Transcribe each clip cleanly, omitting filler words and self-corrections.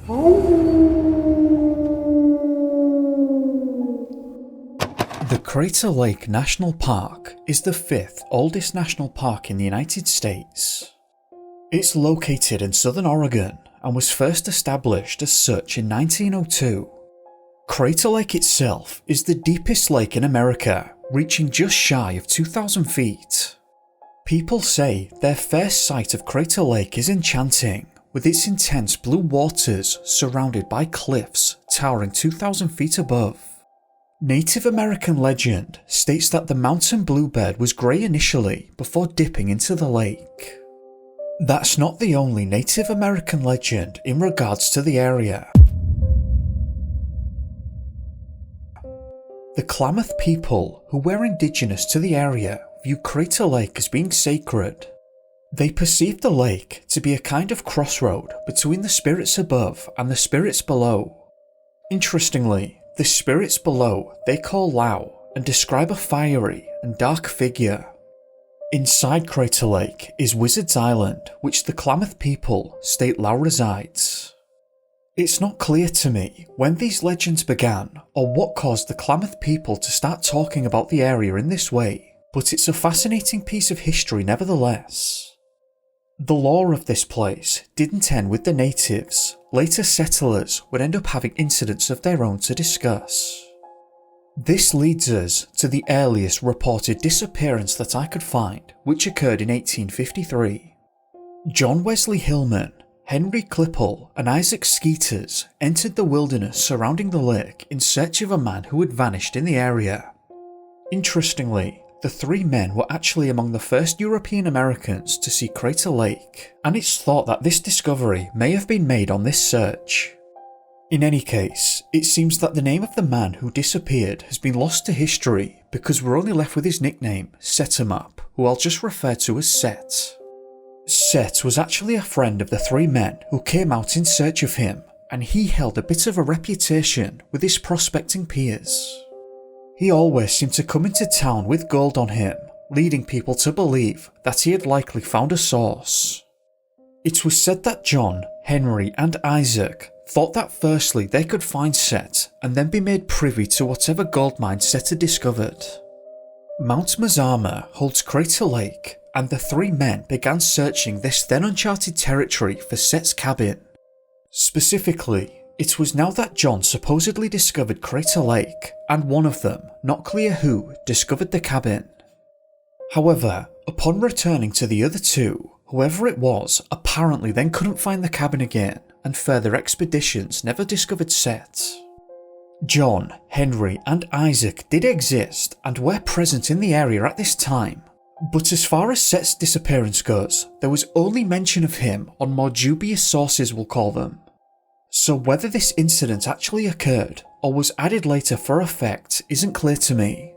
The Crater Lake National Park is the 5th oldest national park in the United States. It's located in southern Oregon and was first established as such in 1902. Crater Lake itself is the deepest lake in America, reaching just shy of 2,000 feet. People say their first sight of Crater Lake is enchanting, with its intense blue waters surrounded by cliffs towering 2,000 feet above. Native American legend states that the mountain bluebird was grey initially before dipping into the lake. That's not the only Native American legend in regards to the area. The Klamath people, who were indigenous to the area, view Crater Lake as being sacred. They perceive the lake to be a kind of crossroad between the spirits above and the spirits below. Interestingly, the spirits below they call Llao and describe a fiery and dark figure. Inside Crater Lake is Wizard's Island, which the Klamath people state Llao resides. It's not clear to me when these legends began or what caused the Klamath people to start talking about the area in this way, but it's a fascinating piece of history nevertheless. The lore of this place didn't end with the natives. Later settlers would end up having incidents of their own to discuss. This leads us to the earliest reported disappearance that I could find, which occurred in 1853. John Wesley Hillman, Henry Klippel and Isaac Skeeters entered the wilderness surrounding the lake in search of a man who had vanished in the area. Interestingly, the three men were actually among the first European Americans to see Crater Lake, and it's thought that this discovery may have been made on this search. In any case, it seems that the name of the man who disappeared has been lost to history because we're only left with his nickname, Set-em-up, who I'll just refer to as Set. Set was actually a friend of the three men who came out in search of him, and he held a bit of a reputation with his prospecting peers. He always seemed to come into town with gold on him, leading people to believe that he had likely found a source. It was said that John, Henry and Isaac thought that firstly they could find Set and then be made privy to whatever gold mine Set had discovered. Mount Mazama holds Crater Lake, and the three men began searching this then uncharted territory for Set's cabin. Specifically, it was now that John supposedly discovered Crater Lake, and one of them, not clear who, discovered the cabin. However, upon returning to the other two, whoever it was apparently then couldn't find the cabin again, and further expeditions never discovered Set. John, Henry and Isaac did exist and were present in the area at this time, but as far as Set's disappearance goes, there was only mention of him on more dubious sources, we'll call them. So whether this incident actually occurred or was added later for effect isn't clear to me.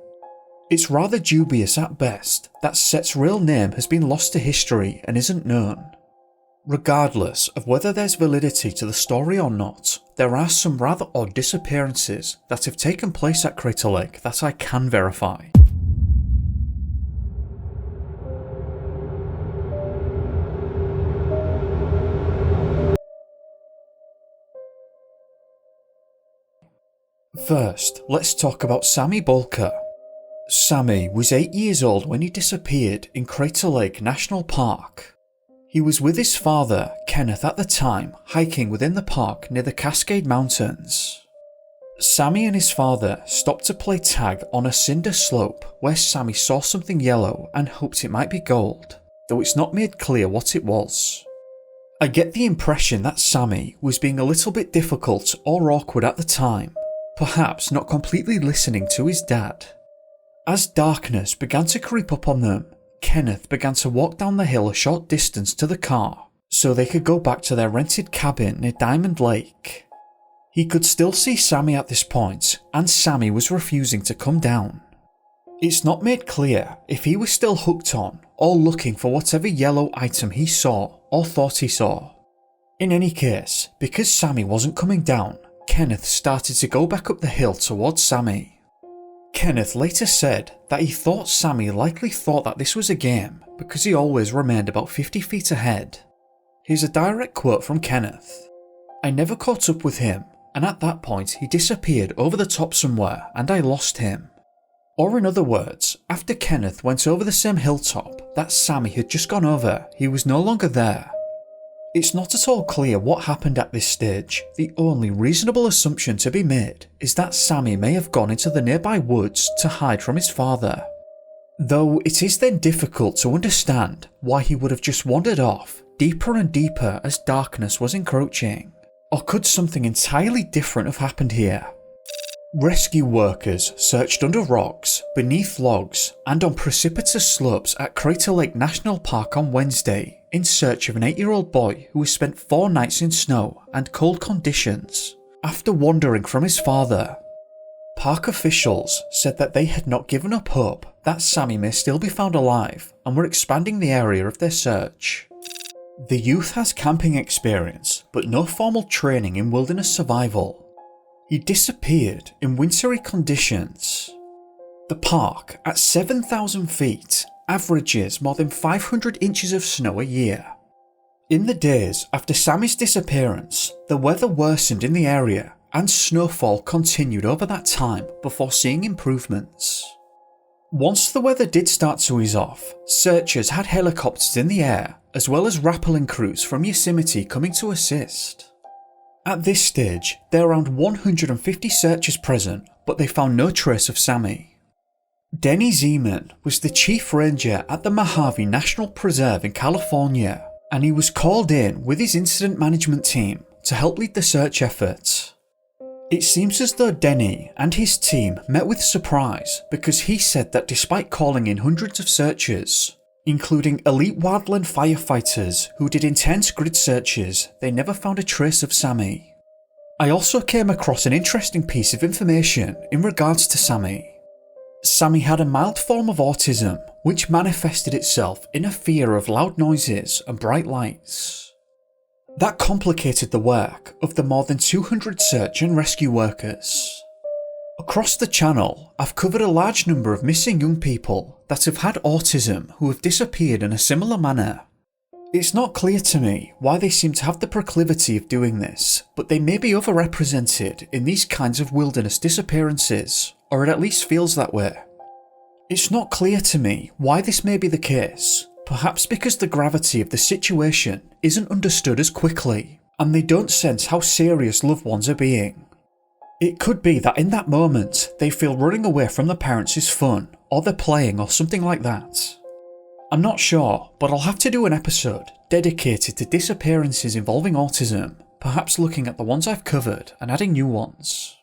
It's rather dubious at best that Set's real name has been lost to history and isn't known. Regardless of whether there's validity to the story or not, there are some rather odd disappearances that have taken place at Crater Lake that I can verify. First, let's talk about Sammy Bulker. Sammy was 8 years old when he disappeared in Crater Lake National Park. He was with his father, Kenneth, at the time, hiking within the park near the Cascade Mountains. Sammy and his father stopped to play tag on a cinder slope where Sammy saw something yellow and hoped it might be gold, though it's not made clear what it was. I get the impression that Sammy was being a little bit difficult or awkward at the time, perhaps not completely listening to his dad. As darkness began to creep up on them, Kenneth began to walk down the hill a short distance to the car so they could go back to their rented cabin near Diamond Lake. He could still see Sammy at this point, and Sammy was refusing to come down. It's not made clear if he was still hooked on or looking for whatever yellow item he saw or thought he saw. In any case, because Sammy wasn't coming down, Kenneth started to go back up the hill towards Sammy. Kenneth later said that he thought Sammy likely thought that this was a game because he always remained about 50 feet ahead. Here's a direct quote from Kenneth. I never caught up with him, and at that point he disappeared over the top somewhere and I lost him. Or in other words, after Kenneth went over the same hilltop that Sammy had just gone over, he was no longer there. It's not at all clear what happened at this stage. The only reasonable assumption to be made is that Sammy may have gone into the nearby woods to hide from his father. Though it is then difficult to understand why he would have just wandered off deeper and deeper as darkness was encroaching. Or could something entirely different have happened here? Rescue workers searched under rocks, beneath logs, and on precipitous slopes at Crater Lake National Park on Wednesday in search of an 8-year-old boy who has spent 4 nights in snow and cold conditions after wandering from his father. Park officials said that they had not given up hope that Sammy may still be found alive and were expanding the area of their search. The youth has camping experience but no formal training in wilderness survival. He disappeared in wintry conditions. The park, at 7,000 feet, averages more than 500 inches of snow a year. In the days after Sammy's disappearance, the weather worsened in the area and snowfall continued over that time before seeing improvements. Once the weather did start to ease off, searchers had helicopters in the air as well as rappelling crews from Yosemite coming to assist. At this stage, there were around 150 searchers present, but they found no trace of Sammy. Denny Zeman was the chief ranger at the Mojave National Preserve in California, and he was called in with his incident management team to help lead the search effort. It seems as though Denny and his team met with surprise because he said that despite calling in hundreds of searchers, including elite wildland firefighters who did intense grid searches, they never found a trace of Sammy. I also came across an interesting piece of information in regards to Sammy. Sammy had a mild form of autism which manifested itself in a fear of loud noises and bright lights. That complicated the work of the more than 200 search and rescue workers. Across the channel, I've covered a large number of missing young people that have had autism who have disappeared in a similar manner. It's not clear to me why they seem to have the proclivity of doing this, but they may be overrepresented in these kinds of wilderness disappearances, or it at least feels that way. It's not clear to me why this may be the case, perhaps because the gravity of the situation isn't understood as quickly, and they don't sense how serious loved ones are being. It could be that in that moment they feel running away from the parents is fun, or they're playing or something like that. I'm not sure, but I'll have to do an episode dedicated to disappearances involving autism, perhaps looking at the ones I've covered and adding new ones.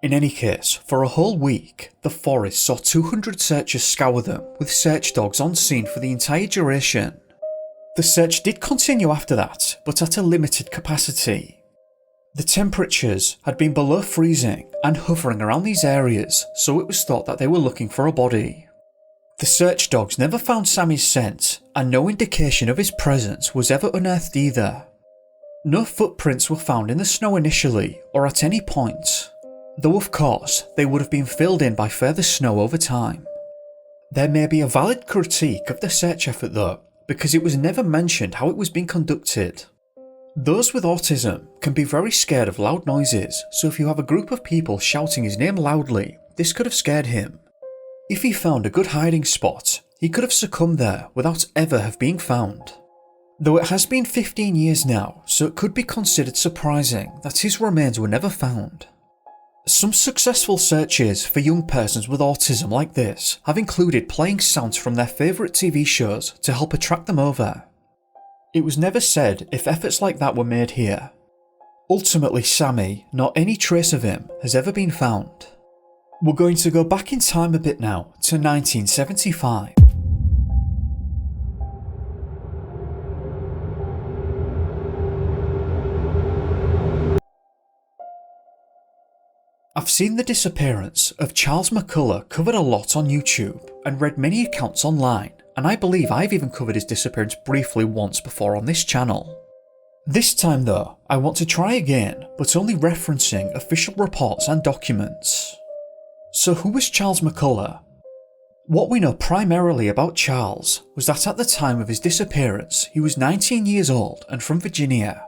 In any case, for a whole week, the forest saw 200 searchers scour them with search dogs on scene for the entire duration. The search did continue after that, but at a limited capacity. The temperatures had been below freezing and hovering around these areas, so it was thought that they were looking for a body. The search dogs never found Sammy's scent, and no indication of his presence was ever unearthed either. No footprints were found in the snow initially, or at any point, though of course they would have been filled in by further snow over time. There may be a valid critique of the search effort though, because it was never mentioned how it was being conducted. Those with autism can be very scared of loud noises, so if you have a group of people shouting his name loudly, this could have scared him. If he found a good hiding spot, he could have succumbed there without ever have been found. Though it has been 15 years now, so it could be considered surprising that his remains were never found. Some successful searches for young persons with autism like this have included playing sounds from their favourite TV shows to help attract them over. It was never said if efforts like that were made here. Ultimately, Sammy, nor any trace of him, has ever been found. We're going to go back in time a bit now to 1975. I've seen the disappearance of Charles McCullar covered a lot on YouTube and read many accounts online, and I believe I've even covered his disappearance briefly once before on this channel. This time though, I want to try again, but only referencing official reports and documents. So who was Charles McCullar? What we know primarily about Charles was that at the time of his disappearance he was 19 years old and from Virginia.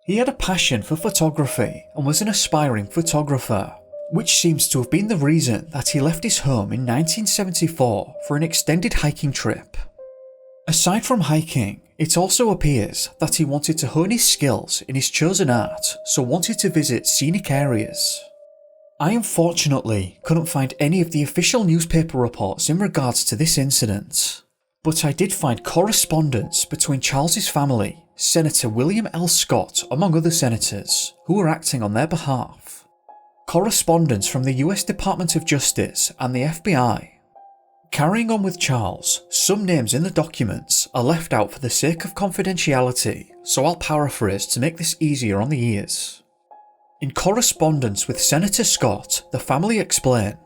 He had a passion for photography and was an aspiring photographer, which seems to have been the reason that he left his home in 1974 for an extended hiking trip. Aside from hiking, it also appears that he wanted to hone his skills in his chosen art, so wanted to visit scenic areas. I unfortunately couldn't find any of the official newspaper reports in regards to this incident, but I did find correspondence between Charles's family, Senator William L. Scott among other senators, who were acting on their behalf. Correspondence from the US Department of Justice and the FBI. Carrying on with Charles, some names in the documents are left out for the sake of confidentiality, so I'll paraphrase to make this easier on the ears. In correspondence with Senator Scott, the family explain,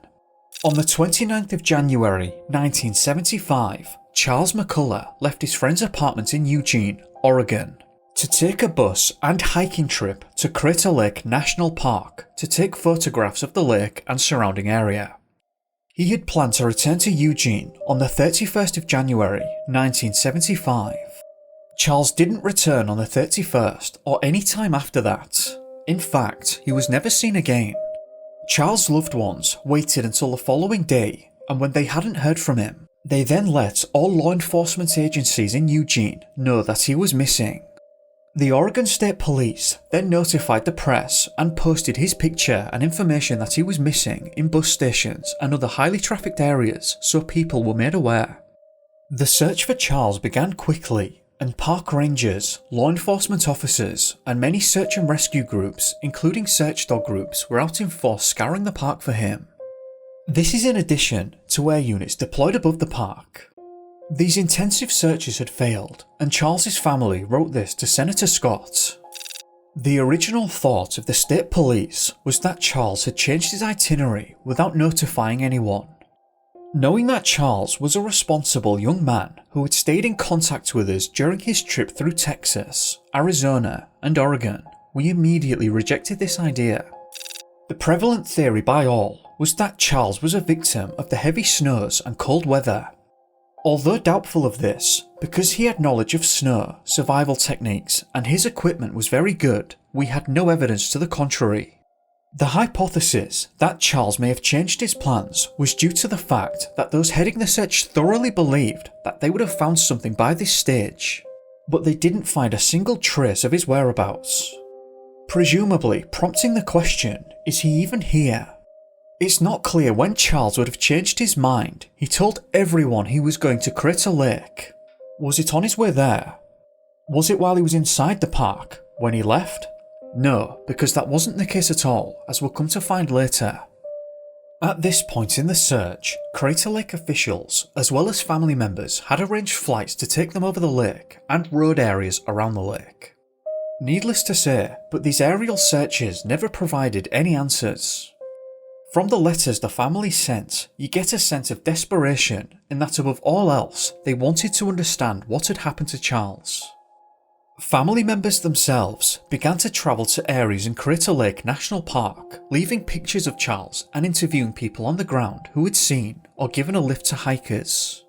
on the 29th of January 1975, Charles McCullar left his friend's apartment in Eugene, Oregon, to take a bus and hiking trip to Crater Lake National Park to take photographs of the lake and surrounding area. He had planned to return to Eugene on the 31st of January 1975. Charles didn't return on the 31st or any time after that. In fact, he was never seen again. Charles' loved ones waited until the following day, and when they hadn't heard from him, they then let all law enforcement agencies in Eugene know that he was missing. The Oregon State Police then notified the press and posted his picture and information that he was missing in bus stations and other highly trafficked areas so people were made aware. The search for Charles began quickly, and park rangers, law enforcement officers, and many search and rescue groups, including search dog groups, were out in force scouring the park for him. This is in addition to air units deployed above the park. These intensive searches had failed, and Charles's family wrote this to Senator Scott. The original thought of the state police was that Charles had changed his itinerary without notifying anyone. Knowing that Charles was a responsible young man who had stayed in contact with us during his trip through Texas, Arizona, and Oregon, we immediately rejected this idea. The prevalent theory by all was that Charles was a victim of the heavy snows and cold weather. Although doubtful of this, because he had knowledge of snow, survival techniques, and his equipment was very good, we had no evidence to the contrary. The hypothesis that Charles may have changed his plans was due to the fact that those heading the search thoroughly believed that they would have found something by this stage, but they didn't find a single trace of his whereabouts. Presumably prompting the question, is he even here? It's not clear when Charles would have changed his mind. He told everyone he was going to Crater Lake. Was it on his way there? Was it while he was inside the park, when he left? No, because that wasn't the case at all, as we'll come to find later. At this point in the search, Crater Lake officials, as well as family members, had arranged flights to take them over the lake and road areas around the lake. Needless to say, but these aerial searches never provided any answers. From the letters the family sent, you get a sense of desperation in that above all else, they wanted to understand what had happened to Charles. Family members themselves began to travel to areas in Crater Lake National Park, leaving pictures of Charles and interviewing people on the ground who had seen or given a lift to hikers.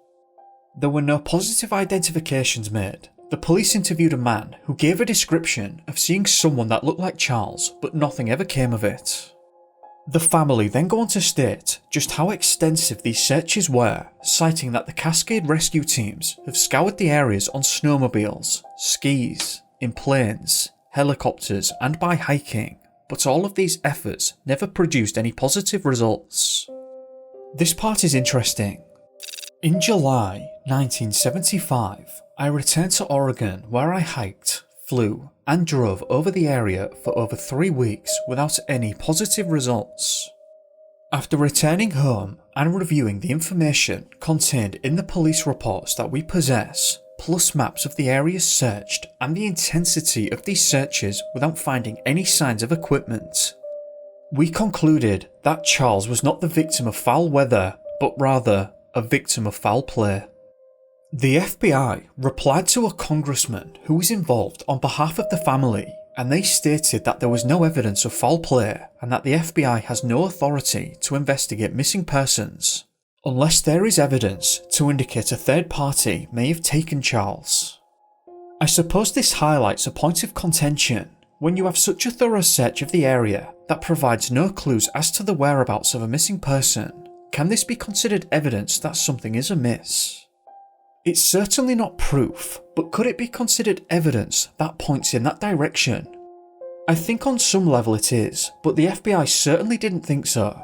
There were no positive identifications made. The police interviewed a man who gave a description of seeing someone that looked like Charles, but nothing ever came of it. The family then go on to state just how extensive these searches were, citing that the Cascade rescue teams have scoured the areas on snowmobiles, skis, in planes, helicopters and by hiking, but all of these efforts never produced any positive results. This part is interesting. In July 1975, I returned to Oregon where I hiked, flew and drove over the area for over 3 weeks without any positive results. After returning home and reviewing the information contained in the police reports that we possess, plus maps of the areas searched and the intensity of these searches without finding any signs of equipment, we concluded that Charles was not the victim of foul weather, but rather a victim of foul play. The FBI replied to a congressman who was involved on behalf of the family, and they stated that there was no evidence of foul play and that the FBI has no authority to investigate missing persons, unless there is evidence to indicate a third party may have taken Charles. I suppose this highlights a point of contention, When you have such a thorough search of the area that provides no clues as to the whereabouts of a missing person, can this be considered evidence that something is amiss? It's certainly not proof, but could it be considered evidence that points in that direction? I think on some level it is, but the FBI certainly didn't think so.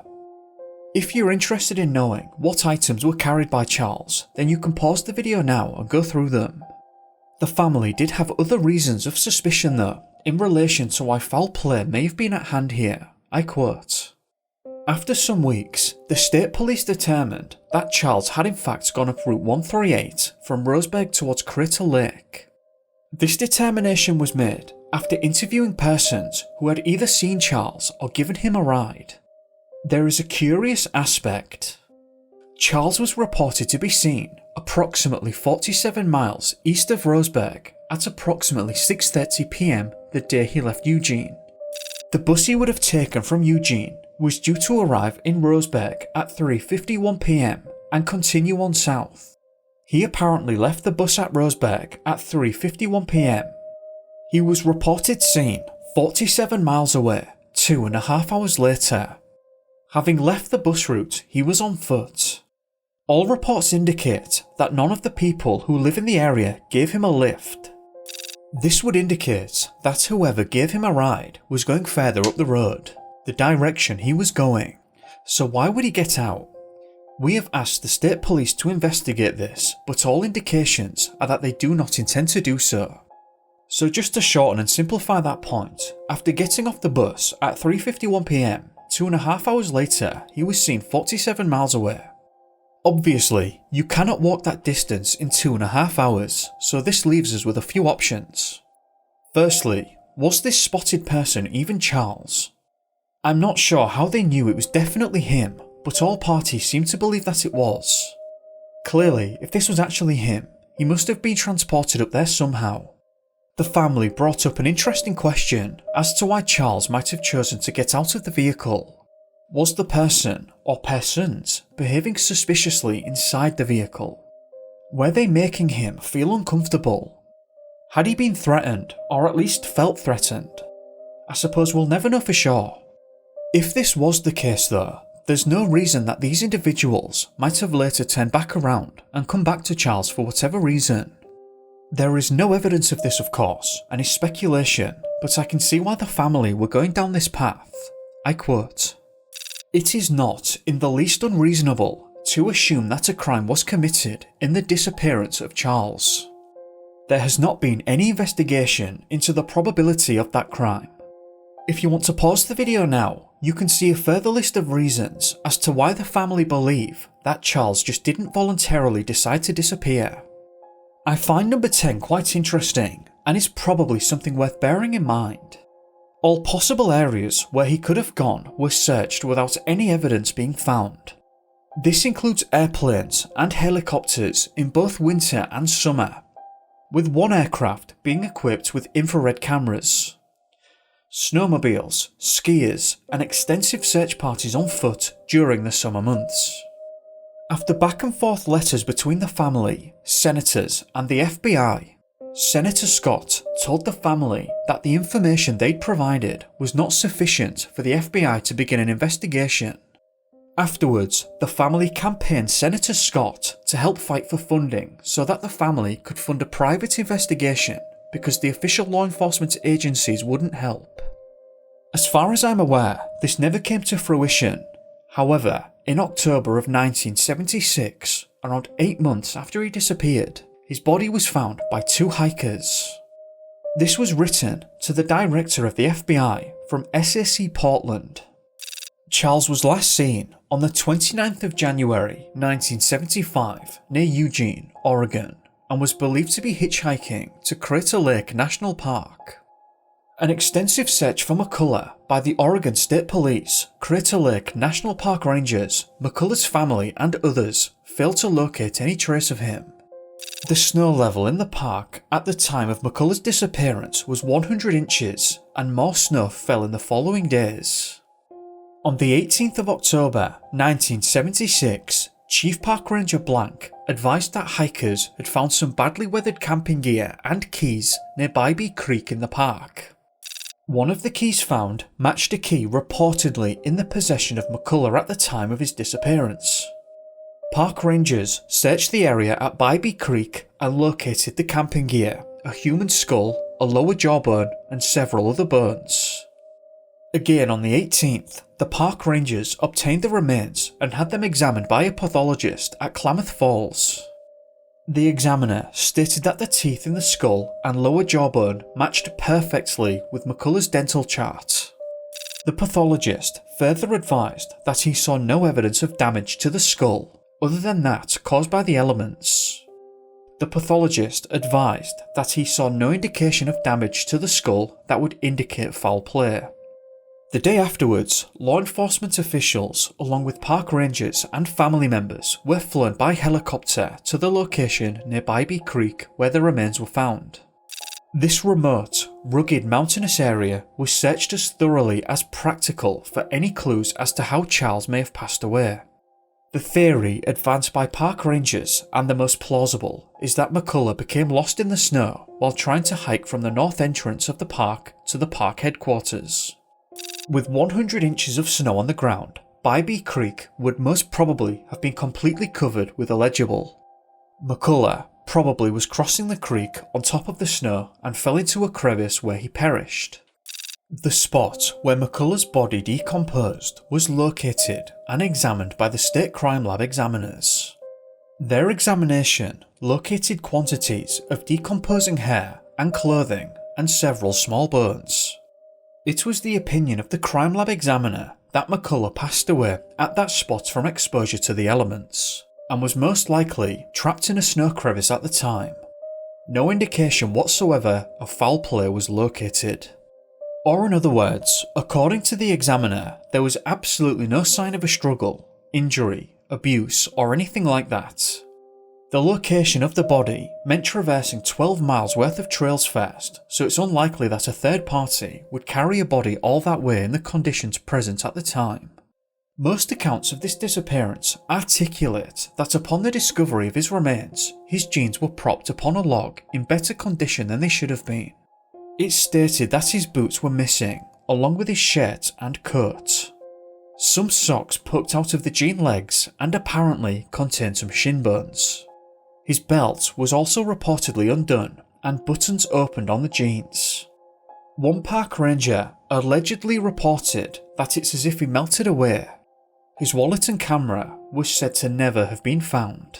If you're interested in knowing what items were carried by Charles, then you can pause the video now and go through them. The family did have other reasons of suspicion though, in relation to why foul play may have been at hand here. I quote, "After some weeks, the state police determined that Charles had in fact gone up Route 138 from Roseburg towards Crater Lake. This determination was made after interviewing persons who had either seen Charles or given him a ride. There is a curious aspect. Charles was reported to be seen approximately 47 miles east of Roseburg at approximately 6:30 PM the day he left Eugene. The bus he would have taken from Eugene was due to arrive in Roseburg at 3:51 PM and continue on south. He apparently left the bus at Roseburg at 3:51 PM. He was reported seen 47 miles away 2.5 hours later. Having left the bus route, he was on foot. All reports indicate that none of the people who live in the area gave him a lift. This would indicate that whoever gave him a ride was going further up the road, the direction he was going. So why would he get out? We have asked the state police to investigate this, but all indications are that they do not intend to do so. So just to shorten and simplify that point, after getting off the bus at 3:51 PM, 2.5 hours later, he was seen 47 miles away. Obviously, you cannot walk that distance in 2.5 hours, so this leaves us with a few options. Firstly, was this spotted person even Charles? I'm not sure how they knew it was definitely him, but all parties seem to believe that it was. Clearly, if this was actually him, he must have been transported up there somehow. The family brought up an interesting question as to why Charles might have chosen to get out of the vehicle. Was the person, or persons, behaving suspiciously inside the vehicle? Were they making him feel uncomfortable? Had he been threatened, or at least felt threatened? I suppose we'll never know for sure. If this was the case though, there's no reason that these individuals might have later turned back around and come back to Charles for whatever reason. There is no evidence of this of course, and is speculation, but I can see why the family were going down this path. I quote, "It is not in the least unreasonable to assume that a crime was committed in the disappearance of Charles. There has not been any investigation into the probability of that crime. If you want to pause the video now, you can see a further list of reasons as to why the family believe that Charles just didn't voluntarily decide to disappear. I find number 10 quite interesting, and is probably something worth bearing in mind. All possible areas where he could have gone were searched without any evidence being found. This includes airplanes and helicopters in both winter and summer, with one aircraft being equipped with infrared cameras. Snowmobiles, skiers, and extensive search parties on foot during the summer months. After back and forth letters between the family, senators, and the FBI, Senator Scott told the family that the information they'd provided was not sufficient for the FBI to begin an investigation. Afterwards, the family campaigned Senator Scott to help fight for funding so that the family could fund a private investigation because the official law enforcement agencies wouldn't help. As far as I'm aware, this never came to fruition. However, in October of 1976, around 8 months after he disappeared, his body was found by 2 hikers. This was written to the director of the FBI from SAC Portland. Charles was last seen on the 29th of January 1975 near Eugene, Oregon, and was believed to be hitchhiking to Crater Lake National Park. An extensive search for McCullar by the Oregon State Police, Crater Lake National Park Rangers, McCullar's family and others failed to locate any trace of him. The snow level in the park at the time of McCullar's disappearance was 100 inches, and more snow fell in the following days. On the 18th of October 1976, Chief Park Ranger Blank advised that hikers had found some badly weathered camping gear and keys near Bybee Creek in the park. One of the keys found matched a key reportedly in the possession of McCullar at the time of his disappearance. Park rangers searched the area at Bybee Creek and located the camping gear, a human skull, a lower jawbone, and several other bones. Again on the 18th, the park rangers obtained the remains and had them examined by a pathologist at Klamath Falls. The examiner stated that the teeth in the skull and lower jawbone matched perfectly with McCullar's dental chart. The pathologist further advised that he saw no evidence of damage to the skull other than that caused by the elements. The pathologist advised that he saw no indication of damage to the skull that would indicate foul play. The day afterwards, law enforcement officials, along with park rangers and family members, were flown by helicopter to the location near Bybee Creek where the remains were found. This remote, rugged mountainous area was searched as thoroughly as practical for any clues as to how Charles may have passed away. The theory advanced by park rangers, and the most plausible, is that McCullar became lost in the snow while trying to hike from the north entrance of the park to the park headquarters. With 100 inches of snow on the ground, Bybee Creek would most probably have been completely covered with illegible. McCullar probably was crossing the creek on top of the snow and fell into a crevice where he perished. The spot where McCullar's body decomposed was located and examined by the State Crime Lab examiners. Their examination located quantities of decomposing hair and clothing and several small bones. It was the opinion of the Crime Lab examiner that McCullar passed away at that spot from exposure to the elements, and was most likely trapped in a snow crevice at the time. No indication whatsoever of foul play was located. Or in other words, according to the examiner, there was absolutely no sign of a struggle, injury, abuse, or anything like that. The location of the body meant traversing 12 miles worth of trails first, so it's unlikely that a third party would carry a body all that way in the conditions present at the time. Most accounts of this disappearance articulate that upon the discovery of his remains, his jeans were propped upon a log in better condition than they should have been. It's stated that his boots were missing, along with his shirt and coat. Some socks poked out of the jean legs and apparently contained some shin bones. His belt was also reportedly undone and buttons opened on the jeans. One park ranger allegedly reported that it's as if he melted away. His wallet and camera was said to never have been found.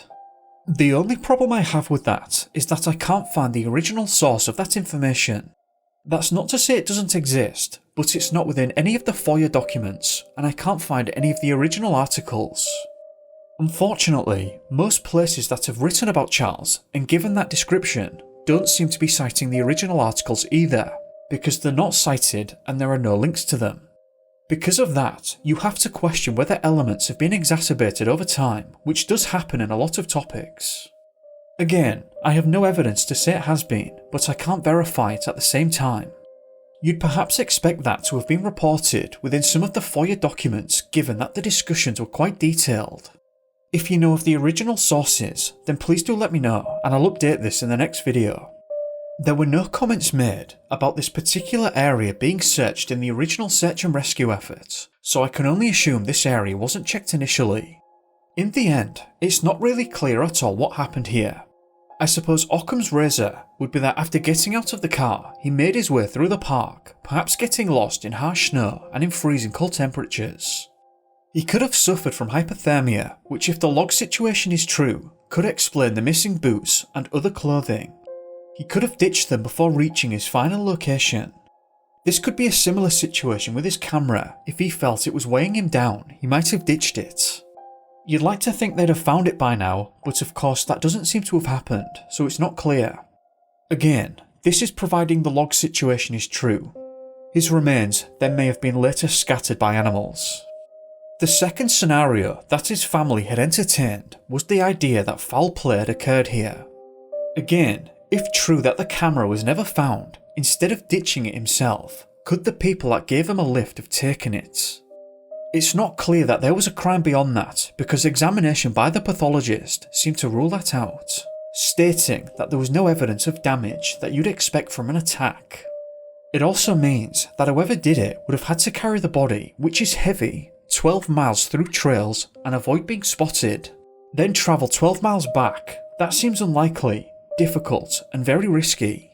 The only problem I have with that is that I can't find the original source of that information. That's not to say it doesn't exist, but it's not within any of the FOIA documents, and I can't find any of the original articles. Unfortunately, most places that have written about Charles and given that description don't seem to be citing the original articles either, because they're not cited and there are no links to them. Because of that, you have to question whether elements have been exacerbated over time, which does happen in a lot of topics. Again, I have no evidence to say it has been, but I can't verify it at the same time. You'd perhaps expect that to have been reported within some of the FOIA documents, given that the discussions were quite detailed. If you know of the original sources, then please do let me know and I'll update this in the next video. There were no comments made about this particular area being searched in the original search and rescue effort, so I can only assume this area wasn't checked initially. In the end, it's not really clear at all what happened here. I suppose Occam's razor would be that after getting out of the car, he made his way through the park, perhaps getting lost in harsh snow and in freezing cold temperatures. He could have suffered from hypothermia, which, if the log situation is true, could explain the missing boots and other clothing. He could have ditched them before reaching his final location. This could be a similar situation with his camera. If he felt it was weighing him down, he might have ditched it. You'd like to think they'd have found it by now, but of course that doesn't seem to have happened, so it's not clear. Again, this is providing the log situation is true. His remains then may have been later scattered by animals. The second scenario that his family had entertained was the idea that foul play had occurred here. Again, if true that the camera was never found, instead of ditching it himself, could the people that gave him a lift have taken it? It's not clear that there was a crime beyond that, because examination by the pathologist seemed to rule that out, stating that there was no evidence of damage that you'd expect from an attack. It also means that whoever did it would have had to carry the body, which is heavy, 12 miles through trails and avoid being spotted, then travel 12 miles back. That seems unlikely, difficult, and very risky.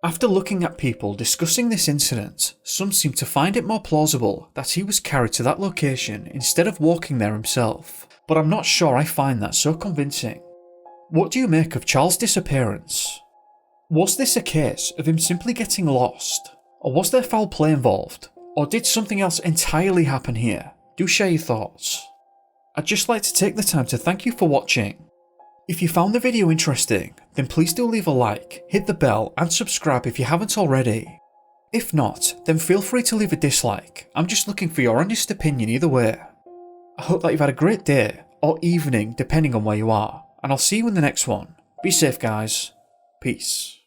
After looking at people discussing this incident, some seem to find it more plausible that he was carried to that location instead of walking there himself, but I'm not sure I find that so convincing. What do you make of Charles' disappearance? Was this a case of him simply getting lost? Or was there foul play involved? Or did something else entirely happen here? Do share your thoughts. I'd just like to take the time to thank you for watching. If you found the video interesting, then please do leave a like, hit the bell and subscribe if you haven't already. If not, then feel free to leave a dislike. I'm just looking for your honest opinion either way. I hope that you've had a great day, or evening depending on where you are, and I'll see you in the next one. Be safe guys. Peace.